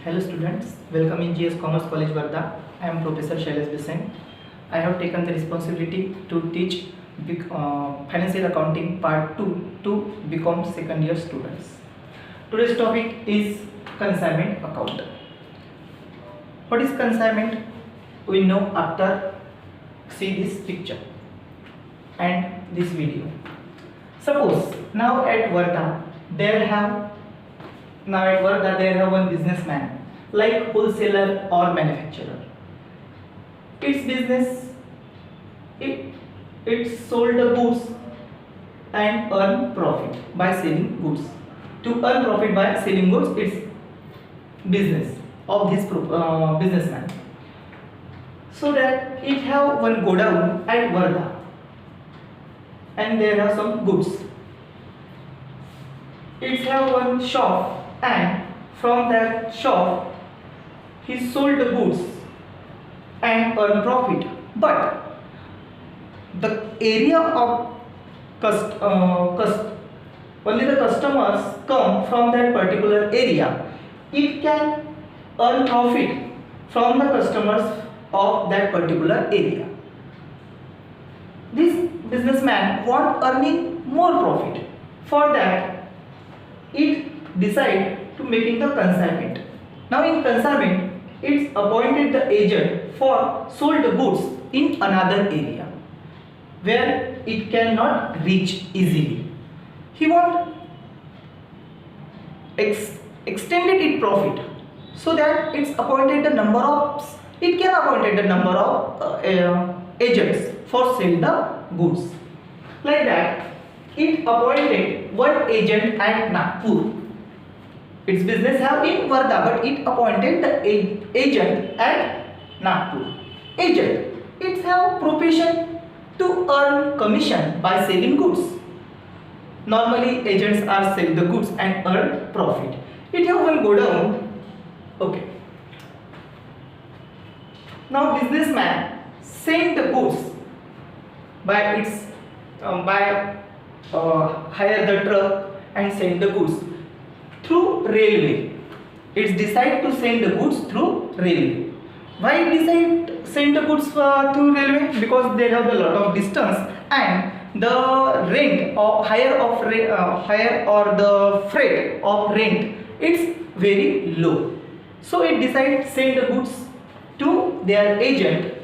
Hello students, welcome in GS Commerce College Varda. I am Professor Shailesh Biseng. I have taken the responsibility to teach Financial Accounting Part 2 to BCom second year students. Today's topic is consignment account. What is consignment? We know after see this picture and this video. Suppose now at Varda there have one businessman like wholesaler or manufacturer. Its business it sold the goods and earn profit by selling goods. To earn profit by selling goods, it's business of this businessman. So that it have one godown at Varda and there are some goods. It have one shop and from that shop he sold the goods and earned profit, but the area of only the customers come from that particular area. It can earn profit from the customers of that particular area. This businessman want earning more profit. For that, it decide to making the consignment. Now in consignment, it's appointed the agent for sold goods in another area where it cannot reach easily. He want extended its profit so that it can appointed the number of agents for sell the goods. Like that, it appointed one agent at Nagpur. Its business have in Varda, but it appointed the agent at Nagpur. Agent, it have profession to earn commission by selling goods. Normally, agents are sell the goods and earn profit. It have one godown. Okay. Now, businessman send the goods by hire the truck and send the goods through railway. It's decide to send the goods through railway. Why it decide send the goods through railway? Because they have a lot of distance and the rent or hire or the freight of rent it's very low. So it decide send the goods to their agent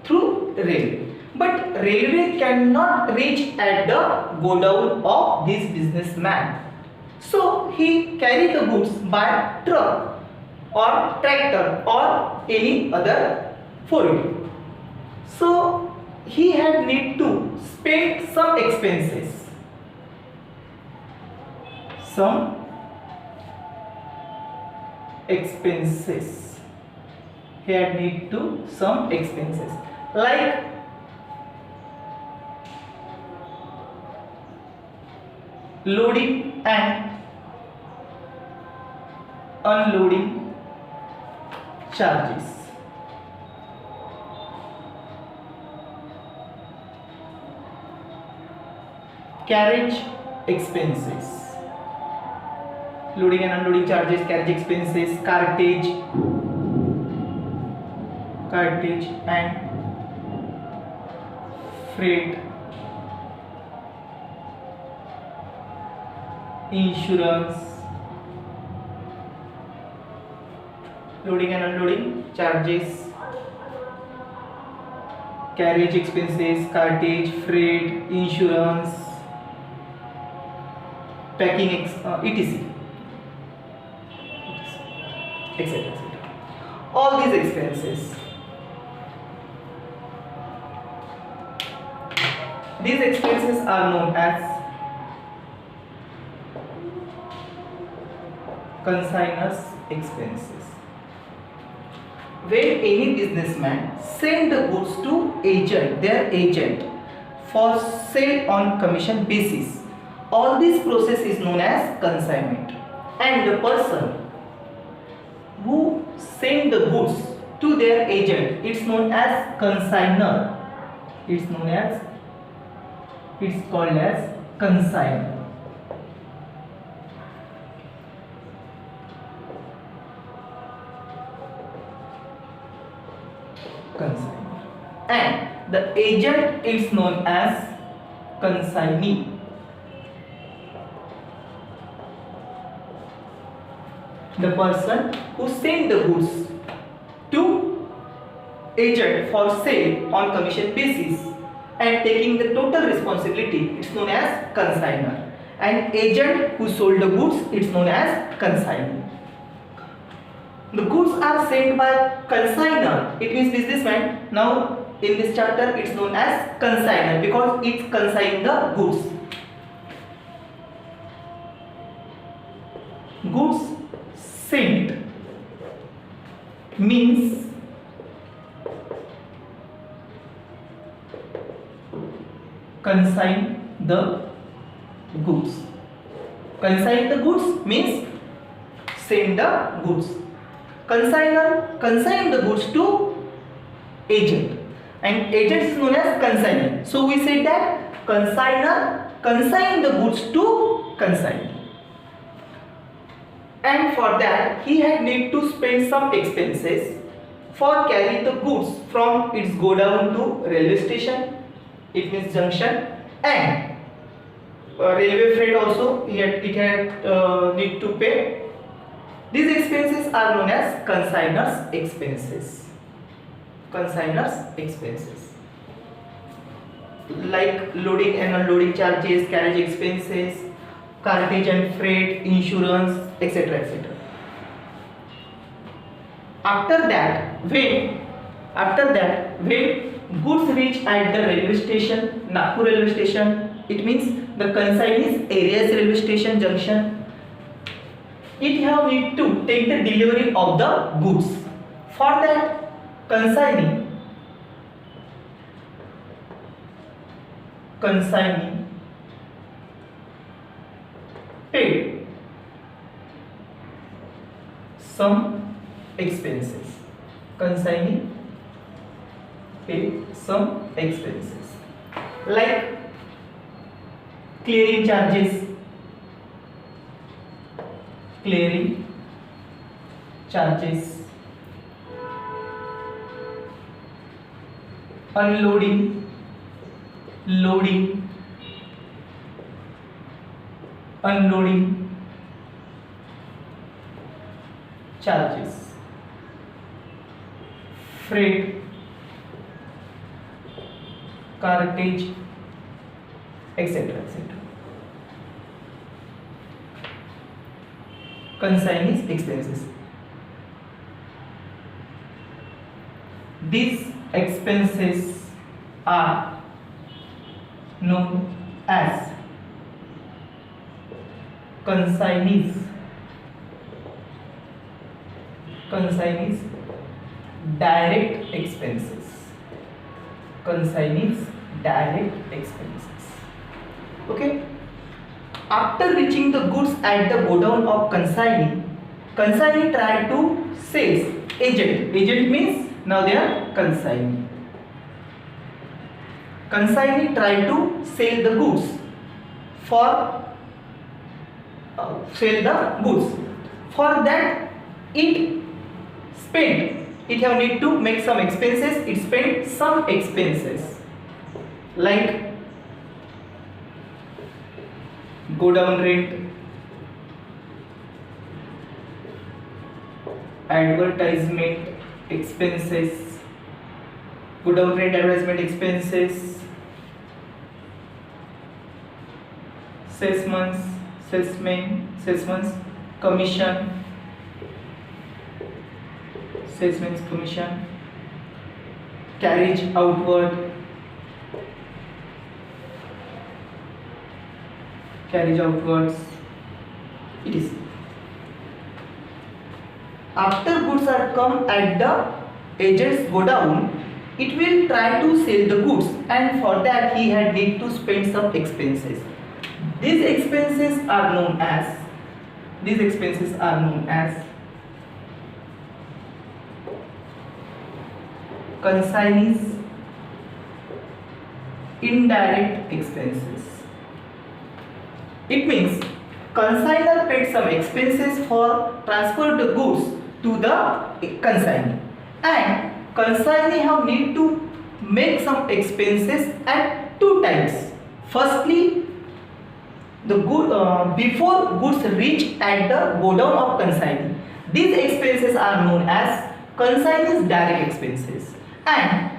through railway. But railway cannot reach at the godown of this businessman. So he carry the goods by truck or tractor or any other four-wheeler. So he had need to spend some expenses. He had need to some expenses like loading and unloading charges. Carriage expenses. Loading and unloading charges, carriage expenses, cartage and freight, insurance. Loading and unloading charges, carriage expenses, cartage, freight, insurance, packing, etc. etc. All these expenses. These expenses are known as consignors expenses. When any businessman send the goods to their agent for sale on commission basis, all this process is known as consignment. And the person who send the goods to their agent, it's known as consignor. It's called as consignor. consignor, and the agent is known as consignee. The person who sent the goods to agent for sale on commission basis and taking the total responsibility, it's known as consignor. And agent who sold the goods, it's known as consignee. The goods are sent by consignor, it means businessman. Now in this chapter it's known as consignor because it's consign the goods. Goods sent means consign the goods. Consign the goods means send the goods. Consignor consign the goods to agent, and agent is known as consignor. So we said that consignor consign the goods to consignee, and for that he had need to spend some expenses for carrying the goods from its godown to railway station, it means junction, and railway freight also it had need to pay. These expenses are known as consignor's expenses. Consignor's expenses like loading and unloading charges, carriage expenses, cartage and freight, insurance, etc., etc. After that, when goods reach at the railway station, Nagpur railway station, it means the consignee's area's railway station junction, it have need to take the delivery of the goods. For that, consignee paid some expenses. Consignee paid some expenses like clearing charges, unloading, loading, unloading charges, freight, cartage, etc., etc. Consignee's expenses. These expenses are known as consignee's direct expenses. Consignee's direct expenses. Okay. After reaching the goods at the godown of consignee tried to sell agent. Agent means now they are consignee. Consignee tried to sell the goods for For that, it have need to make some expenses. It spent some expenses like godown rent, advertisement expenses, godown rent, advertisement expenses, salesman's commission, salesman's commission, carriage outwards, it is. After goods are come at the agent's godown, it will try to sell the goods, and for that he had need to spend some expenses. These expenses are known as consignee's indirect expenses. It means consignor paid some expenses for transfer the goods to the consignee, and consignee have need to make some expenses at two times. Firstly, the before goods reach at the godown of consignee, these expenses are known as consignee's direct expenses, and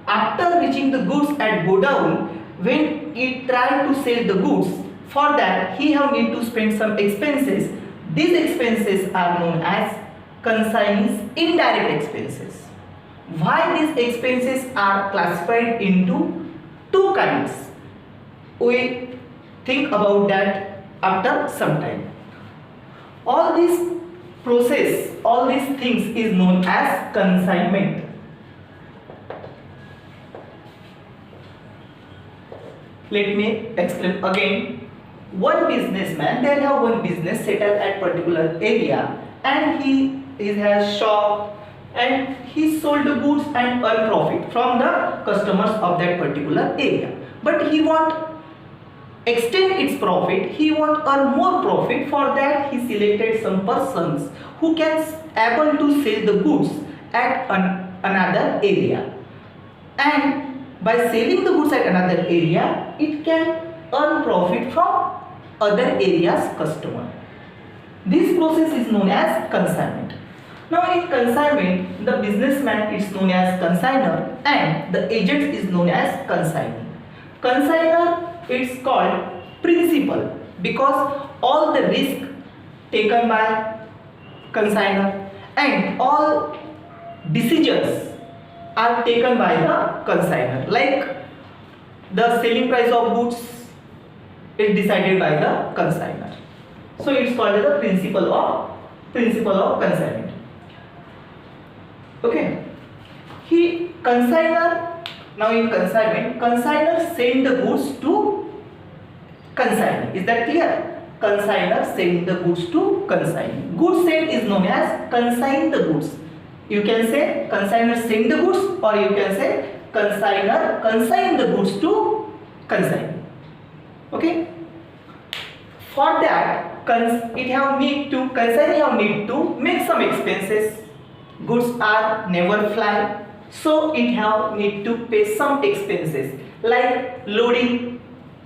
after reaching the goods at godown, when he try to sell the goods, for that he have need to spend some expenses. These expenses are known as consignee's indirect expenses. Why these expenses are classified into two kinds? We think about that after some time. All this process, all these things is known as consignment. Let me explain again. One businessman, they have one business settled at particular area, and he has shop and he sold the goods and earn profit from the customers of that particular area. But he want extend its profit, he want earn more profit. For that he selected some persons who can able to sell the goods at another area, and by selling the goods at another area, it can earn profit from other areas customer. This process is known as consignment. Now in consignment, the businessman is known as consignor and the agent is known as consignee. Consignor, it's called principal because all the risk taken by consignor and all decisions are taken by the consignor. Like the selling price of goods is decided by the consignor. So it's called the principle of consignment. Okay. Now in consignment, consignor send the goods to consignee. Is that clear? Consignor send the goods to consignee. Goods sent is known as consign the goods. You can say consignor send the goods, or you can say consignor consign the goods to consignee. Okay. For that, consignee have need to make some expenses. Goods are never fly, so it have need to pay some expenses like loading.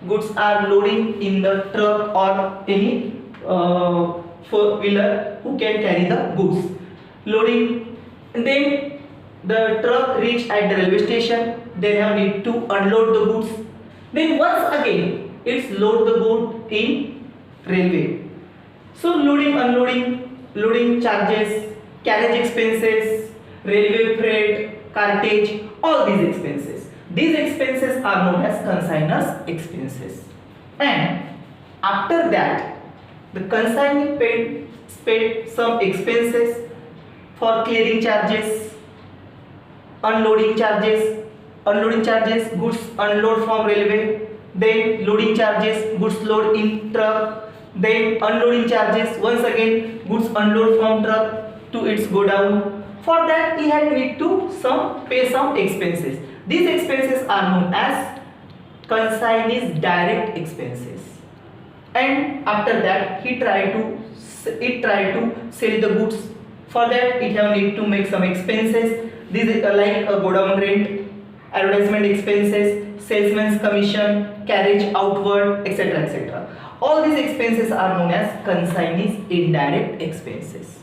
Goods are loading in the truck or any four-wheeler who can carry the goods. Loading, and then the truck reach at the railway station. They have need to unload the goods. Then once again, it's load the good in railway. So loading, unloading, loading charges, carriage expenses, railway freight, cartage, all these expenses. These expenses are known as consignor's expenses. And after that, the consignee paid some expenses for clearing charges, unloading charges, goods unload from railway, then loading charges, goods load in truck, then unloading charges, once again goods unload from truck to its godown. For that he had need to pay some expenses. These expenses are known as consignee's direct expenses. And after that it tried to sell the goods. For that it have need to make some expenses. These are like a godown rent, advertisement expenses, salesman's commission, carriage outward, etc., etc. All these expenses are known as consignee's indirect expenses.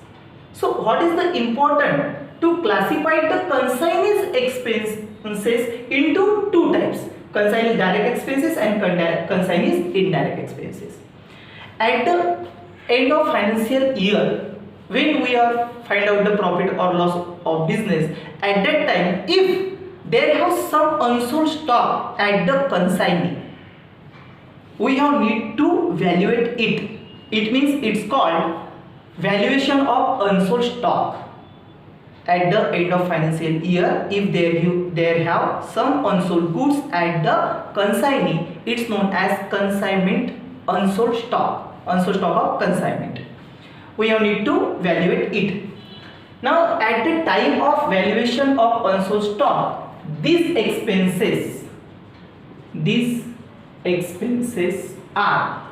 So what is the important to classify the consignee's expenses into two types: consignee's direct expenses and consignee's indirect expenses. At the end of financial year, when we are find out the profit or loss of business, at that time if there has some unsold stock at the consignee, we have need to evaluate it. It means it's called valuation of unsold stock. At the end of financial year, if there have some unsold goods at the consignee, it's known as consignment unsold stock of consignment. We have need to evaluate it. Now at the time of valuation of unsold stock, these expenses are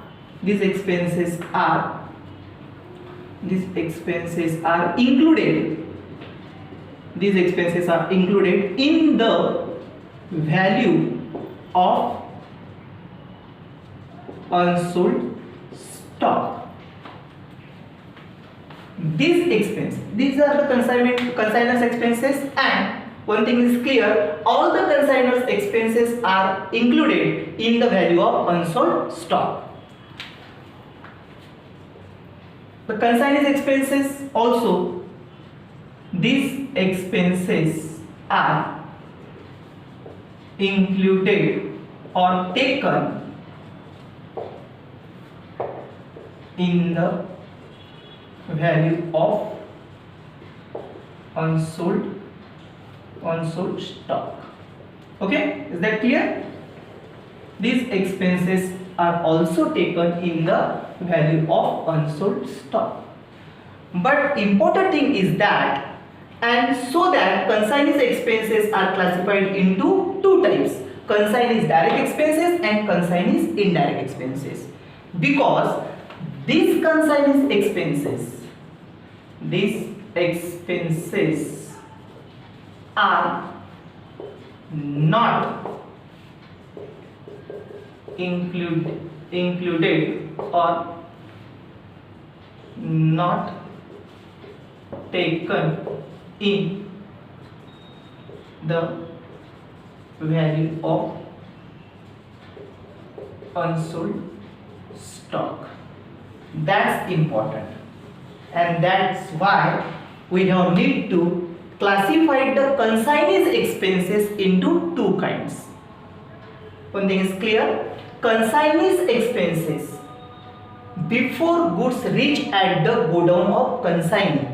included these expenses are included in the value of unsold stock. These are the consignor's expenses, and one thing is clear, all the consignor's expenses are included in the value of unsold stock. The consignor's expenses also, these expenses are included or taken in the value of unsold stock. Okay, is that clear? These expenses are also taken in the value of unsold stock. But important thing is that, and so that consignor's expenses are classified into two types: consignor's direct expenses and consignor's indirect expenses. Because these consignor's expenses are not included or not taken in the value of unsold stock. That's important, and that's why we now need to classify the consignor's expenses into two kinds. One thing is clear, consignor's expenses before goods reach at the godown of consignee,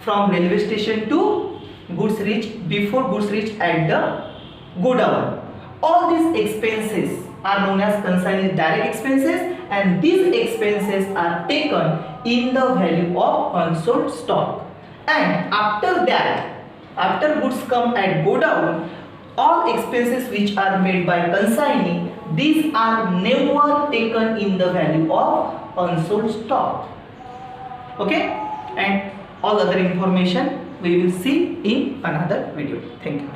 from railway station to before goods reach at the godown. All these expenses are known as consignor's direct expenses, and these expenses are taken in the value of unsold stock. And after that, after goods come at godown, all expenses which are made by consignee, these are never taken in the value of unsold stock. Okay, and all other information we will see in another video. Thank you.